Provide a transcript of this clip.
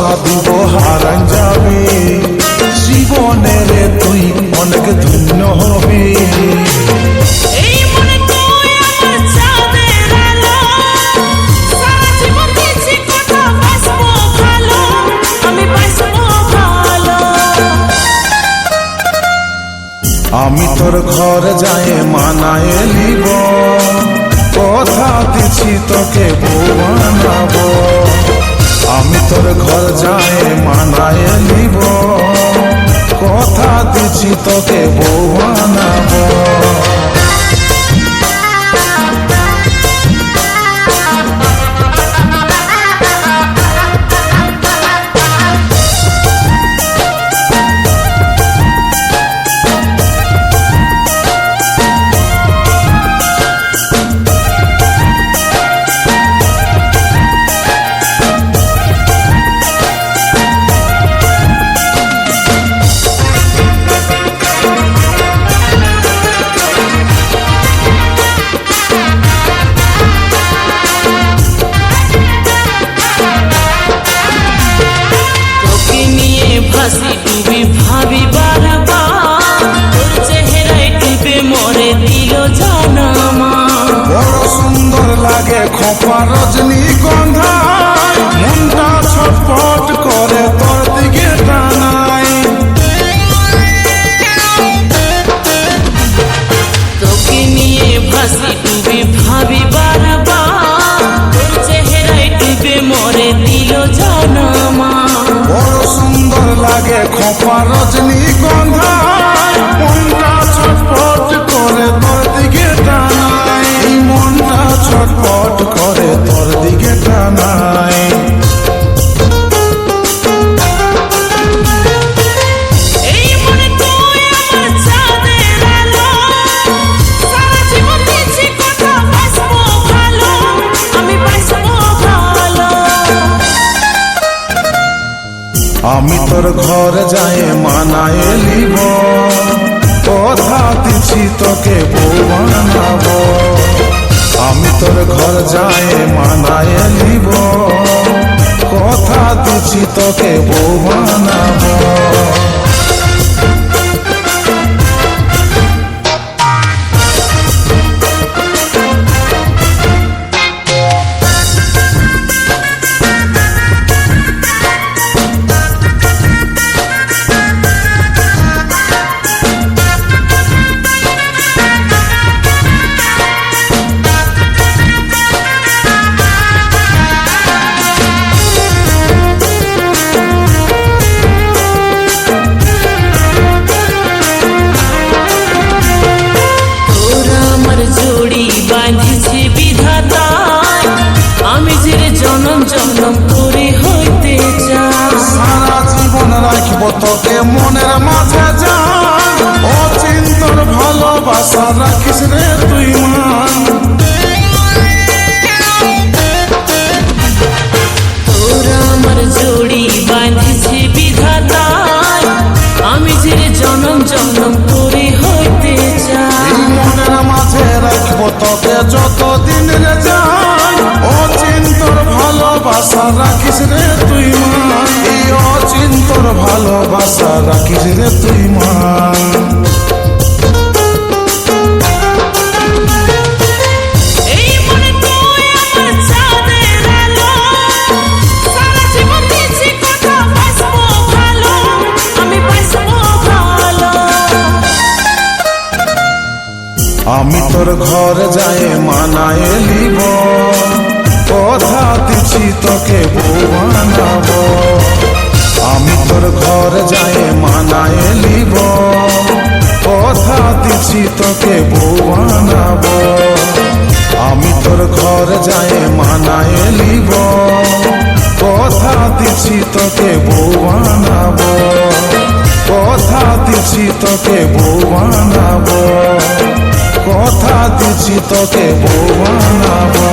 ভরসা দিব হারান যাবে, জীবনের তুই অনেক ধন্য হবি। আমি তোর ঘর যায় মানায় নিব, কথা দিছি তোকে বউ বানাবো। আমি তোর ঘর যায় মানায় নিব, কথা দিছি তোকে বউ বানাবো। বড় সুন্দর লাগে খোপা রজনীগন্ধা, মনটা ছটফট করে তোর দিকে টানাই। তোকে নিয়ে ভাসি ডুবি ভাবি বারবার, তোর চেহারায় ডুবে মরে দিল জানামা। বড় সুন্দর লাগে খোপা রজনীগন্ধা, মনটা ছটফট করে তোর দিকে টানাই। মনটা ছটফট করে তোর দিকে টানাই। আমি তোর ঘর যায় মানায় নিব, কথা দিছি তোকে বউ বানাবো। আমি তোর ঘর যায় মানায় নিব, কথা দিছি তোকে বউ বানাবো। জনম করে হইতে চাই, সারা জীবন রাখব তোকে মনের মাঝে যান, অচিন্তর ভালোবাসা রাখিস রে তুই মান। তোরা আমার জড়ি বাঁধিছে বিধাতায়, আমি যে জনম জনম করে হইতে চাই। মনের মাঝে রাখব তোকে যতদিন রে যাই, অচিন্তর ভালোবাসা রাখিস রে তুই মান। এই অচিন্তর ভালোবাসা রাখিস রে তুই মান। আমি তোর ঘর যায় মানায় নিব, কথা দিছি তোকে বউ বানাবো। আমি তোর ঘর যায় মানায় নিব, কথা দিছি তোকে বউ বানাবো। আমি তোর ঘর যায় মানায় নিব, কথা দিছি তোকে বউ বানাবো। কথা দিছি তোকে বউ বানাবো, কথা দিছি তোকে বউ বানাবো।